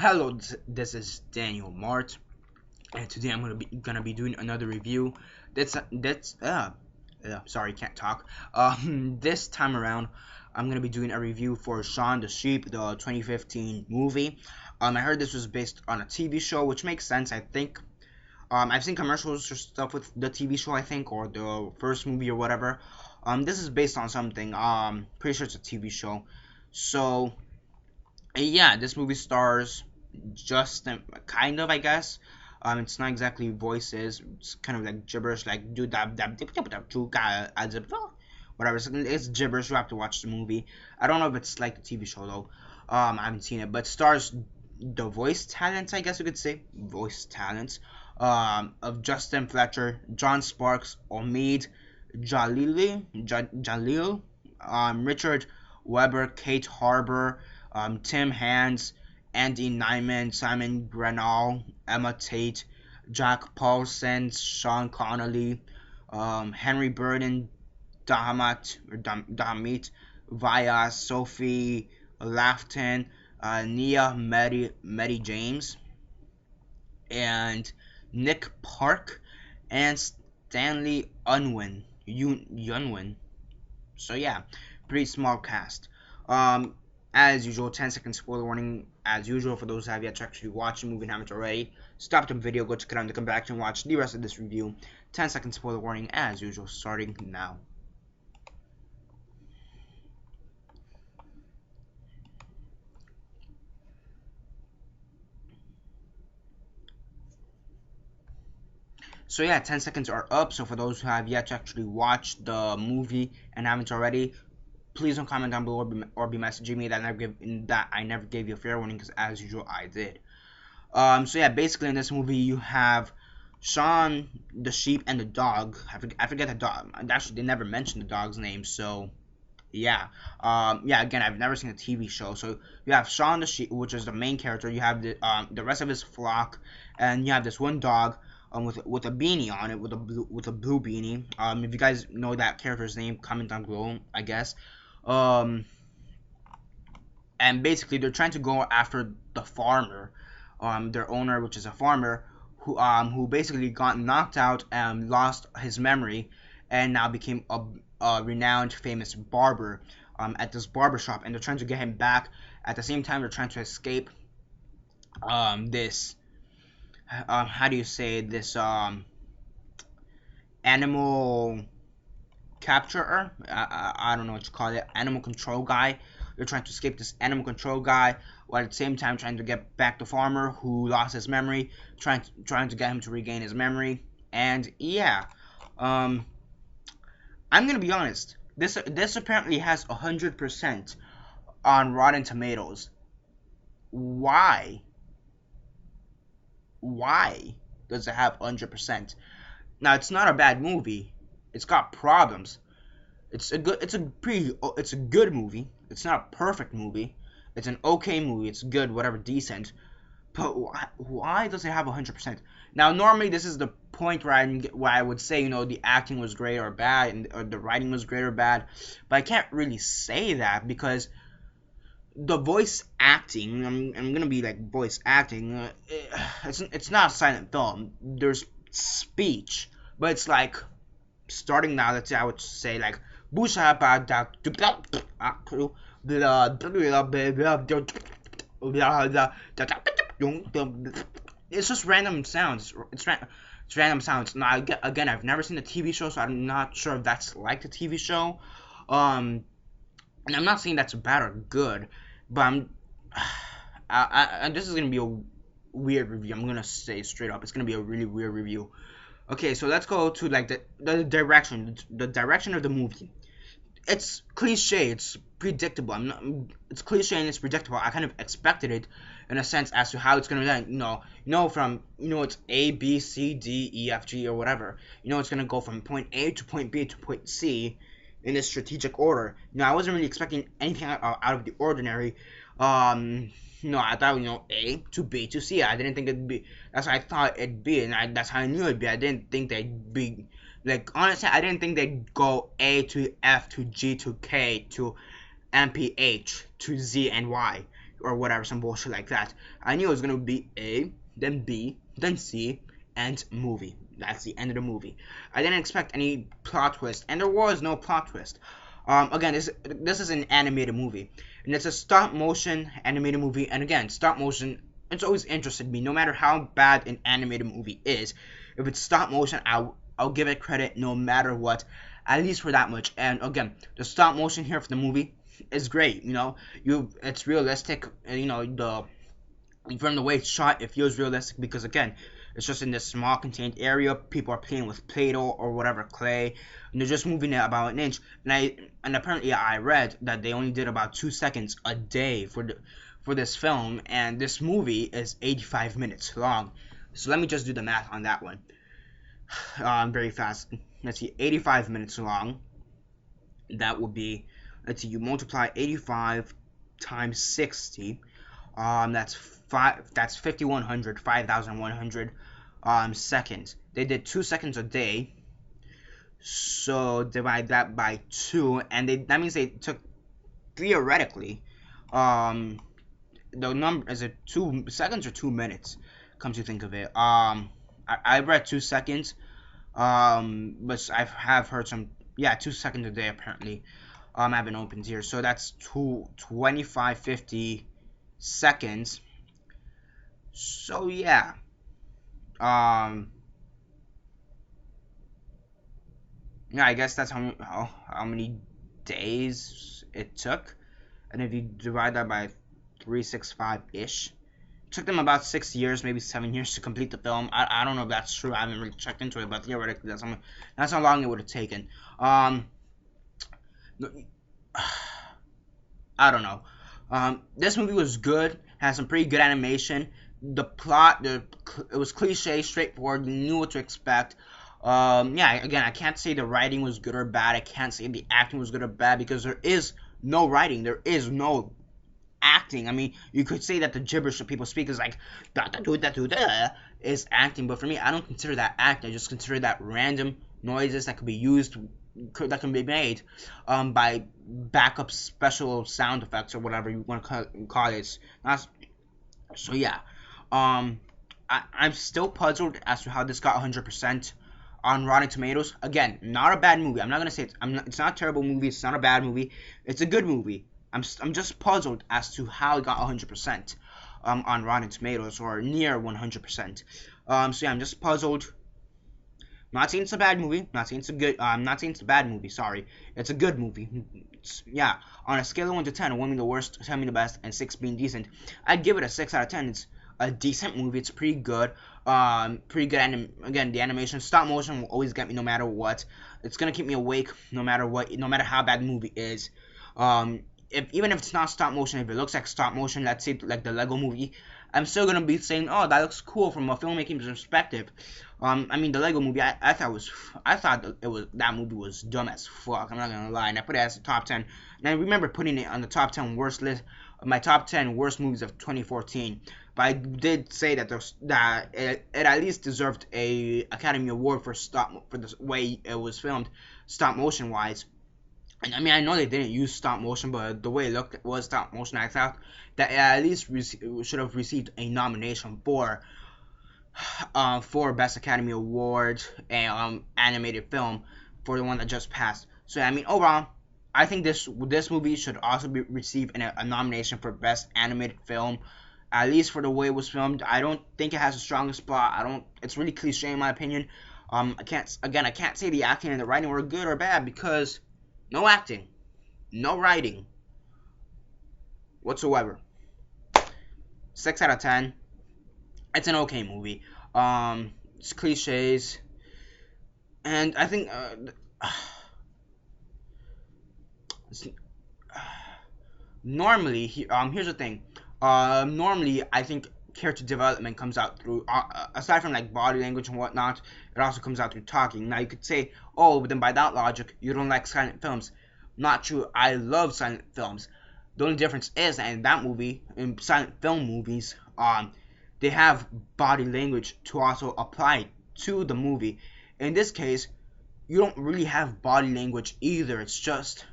Hello, this is Daniel Mart, and today I'm gonna be doing another review. Sorry, can't talk. This time around, I'm gonna be doing a review for Shaun the Sheep, the 2015 movie. I heard this was based on a TV show, which makes sense. I think. I've seen commercials or stuff with the TV show, I think, or the first movie or whatever. This is based on something. Pretty sure it's a TV show. So yeah, this movie stars Justin, kind of, I guess. It's not exactly voices. It's kind of like gibberish, like do dab dab dip dip dab do whatever. It's gibberish. You have to watch the movie. I don't know if it's like the TV show though. I haven't seen it, but stars the voice talents, I guess you could say, voice talents. Of Justin Fletcher, John Sparks, Omid, Jalil, Richard Weber, Kate Harbour, Tim Hands, Andy Nyman, Simon Grenall, Emma Tate, Jack Paulson, Sean Connolly, Henry Burden, Damit, Via, Sophie Lafton, Nia Medi James, and Nick Park, and Stanley Unwin. So yeah, pretty small cast. As usual, 10-second spoiler warning. As usual, for those who have yet to actually watch the movie and haven't already, stop the video, go check it out, and come back and watch the rest of this review. 10-second spoiler warning, as usual, starting now. So yeah, 10 seconds are up. So for those who have yet to actually watch the movie and haven't already, please don't comment down below or be messaging me that I never gave you a fair warning, because as usual I did. So yeah, basically in this movie you have Shaun the sheep and the dog. I forget the dog. Actually, they never mentioned the dog's name. So yeah, yeah. Again, I've never seen a TV show. So you have Shaun the sheep, which is the main character. You have the rest of his flock, and you have this one dog. With a beanie on it, with a blue beanie. If you guys know that character's name, comment down below, I guess. And basically they're trying to go after the farmer, their owner, which is a farmer who basically got knocked out and lost his memory, and now became a renowned, famous barber at this barber shop, and they're trying to get him back. At the same time, they're trying to escape this how do you say this animal capturer. I don't know what you call it, animal control guy. They're trying to escape this animal control guy, while at the same time trying to get back the farmer who lost his memory, trying to get him to regain his memory. And yeah, I'm gonna be honest, this apparently has 100% on Rotten Tomatoes. Why does it have 100%? Now, it's not a bad movie. It's got problems. It's a good movie. It's not a perfect movie. It's an okay movie. It's good, whatever, decent. But why does it have 100%? Now, normally this is the point where I would say, you know, the acting was great or bad, or the writing was great or bad. But I can't really say that, because the voice acting, I'm gonna be like voice acting. It's not a silent film. There's speech, but it's like starting now. Let's say I would say like it's just random sounds. It's random sounds. Now again, I've never seen the TV show, so I'm not sure if that's like the TV show. And I'm not saying that's bad or good, but and this is gonna be a weird review. I'm gonna say straight up, it's gonna be a really weird review. Okay, so let's go to like the direction of the movie. It's cliche, it's predictable. It's cliche and it's predictable. I kind of expected it in a sense as to how it's gonna be done. It's A, B, C, D, E, F, G, or whatever. It's gonna go from point A to point B to point C in this strategic order. I wasn't really expecting anything out of the ordinary. I thought, A to B to C. I didn't think it'd be. That's what I thought it'd be, and that's how I knew it'd be. I didn't think they'd be. Like, honestly, I didn't think they'd go A to F to G to K to MPH to Z and Y. or whatever, some bullshit like that. I knew it was gonna be A, then B, then C, and movie. That's the end of the movie. I didn't expect any plot twist, and there was no plot twist. Again, this is an animated movie, and it's a stop motion animated movie. And again, stop motion, it's always interested me, no matter how bad an animated movie is. If it's stop motion, I'll give it credit no matter what, at least for that much. And again, the stop motion here for the movie is great. It's realistic. From the way it's shot, it feels realistic because again, it's just in this small contained area. People are playing with Play-Doh or whatever clay, and they're just moving it about an inch. And apparently I read that they only did about 2 seconds a day for this film, and this movie is 85 minutes long. So let me just do the math on that one. Very fast. Let's see, 85 minutes long. That would be, let's see, you multiply 85 times 60. That's 5,100 seconds. They did 2 seconds a day, so divide that by 2, and that means they took, theoretically, the number, is it 2 seconds or 2 minutes? Come to think of it, I read 2 seconds, but I have heard some, 2 seconds a day apparently. I haven't opened here, so that's 25-50 seconds. So yeah, I guess that's how many days it took, and if you divide that by 365-ish, it took them about 6 years, maybe 7 years to complete the film. I don't know if that's true. I haven't really checked into it, but theoretically that's how long it would have taken. I don't know. This movie was good, had some pretty good animation. The plot, it was cliche, straightforward. You knew what to expect. Again, I can't say the writing was good or bad. I can't say the acting was good or bad because there is no writing. There is no acting. I mean, you could say that the gibberish that people speak is like da da da da da is acting, but for me, I don't consider that acting. I just consider that random noises that could be used, that can be made by backup special sound effects or whatever you want to call it. So yeah, I'm still puzzled as to how this got 100% on Rotten Tomatoes. Again, not a bad movie. I'm not gonna say it's not a terrible movie. It's not a bad movie. It's a good movie. I'm just puzzled as to how it got 100% on Rotten Tomatoes, or near 100%. So yeah, I'm just puzzled. Not saying it's a bad movie. Not saying it's a good. Not saying it's a bad movie. Sorry, it's a good movie. On a scale of 1 to 10, 1 being the worst, 10 being the best, and 6 being decent, I'd give it a 6 out of 10. It's a decent movie. It's pretty good. Pretty good. Again, the animation, stop motion will always get me no matter what. It's gonna keep me awake no matter what. No matter how bad the movie is. Even if it's not stop motion, if it looks like stop motion, let's say like the Lego movie, I'm still gonna be saying, oh, that looks cool from a filmmaking perspective. I mean, the Lego movie, I thought that movie was dumb as fuck. I'm not gonna lie, and I put it as a top 10. And I remember putting it on the top 10 worst list, my top 10 worst movies of 2014. But I did say that it at least deserved a Academy Award for the way it was filmed, stop motion wise. And I mean, I know they didn't use stop motion, but the way it looked was stop motion. I thought that it at least should have received a nomination for Best Academy Award and animated film for the one that just passed. So I mean, overall, I think this movie should also receive a nomination for Best Animated Film, at least for the way it was filmed. I don't think it has the strongest plot. It's really cliche in my opinion. I can't say the acting and the writing were good or bad because no acting, no writing whatsoever. 6 out of 10. It's an okay movie. It's cliches, and I think normally here's the thing. Normally I think character development comes out through aside from like body language and whatnot, it also comes out through talking. Now you could say, oh, but then by that logic you don't like silent films. Not true. I love silent films. The only difference is that in that movie, in silent film movies, they have body language to also apply to the movie. In this case, you don't really have body language either. It's just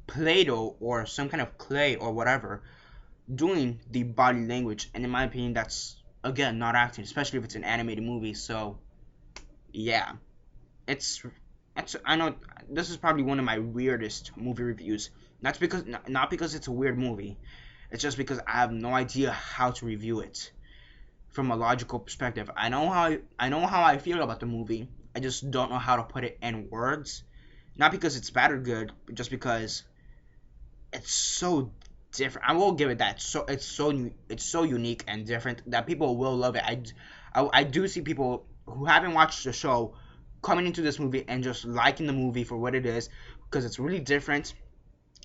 Play-Doh or some kind of clay or whatever doing the body language, and in my opinion, that's again not acting, especially if it's an animated movie. So yeah, it's I know this is probably one of my weirdest movie reviews. That's because not because it's a weird movie. It's just because I have no idea how to review it from a logical perspective. I know how I feel about the movie. I just don't know how to put it in words. Not because it's bad or good, but just because it's so different. I will give it that. It's so unique and different that people will love it. I do see people who haven't watched the show coming into this movie and just liking the movie for what it is because it's really different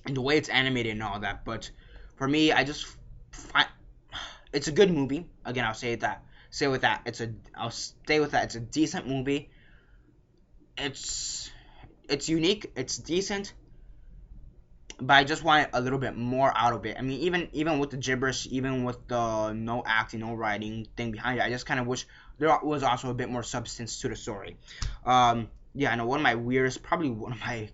and the way it's animated and all that. But for me, I just find it's a good movie. Again, I'll say that. Say with that, I'll stay with that. It's a decent movie. It's it's unique. It's decent, but I just want a little bit more out of it. I mean, even with the gibberish, even with the no acting, no writing thing behind it, I just kind of wish there was also a bit more substance to the story. Yeah, I know one of my weirdest, probably one of my,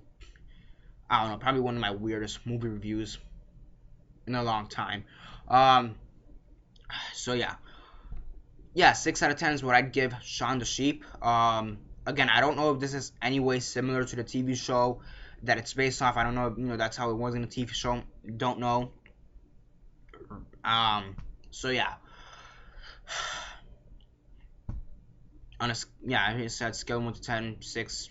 I don't know, probably one of my weirdest movie reviews in a long time. Um, so yeah, 6 out of 10 is what I'd give Shaun the Sheep. Again, I don't know if this is any way similar to the TV show that it's based off. I don't know if that's how it was in the TV show. Don't know. So yeah, on a yeah, I said scale 1 to 10, 6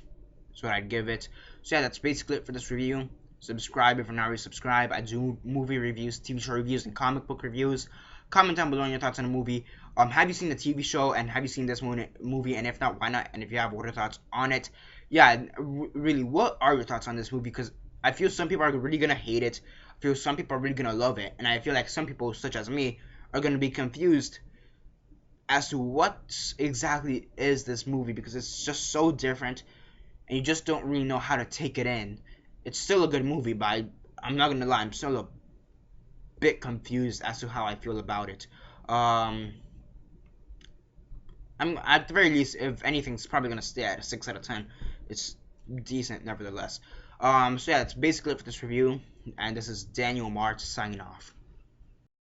is what I'd give it. So yeah, that's basically it for this review. Subscribe if you're not already subscribed. I do movie reviews, TV show reviews, and comic book reviews. Comment down below on your thoughts on the movie. Have you seen the TV show, and have you seen this movie? And if not, why not? And if you have, what are your thoughts on it? Yeah, really, what are your thoughts on this movie? Because I feel some people are really gonna hate it. I feel some people are really gonna love it, and I feel like some people, such as me, are gonna be confused as to what exactly is this movie because it's just so different, and you just don't really know how to take it in. It's still a good movie, but I'm not gonna lie, I'm still a bit confused as to how I feel about it. I'm at the very least, if anything, it's probably gonna stay at a 6 out of 10. It's decent, nevertheless. So yeah, that's basically it for this review, and this is Daniel Mart signing off.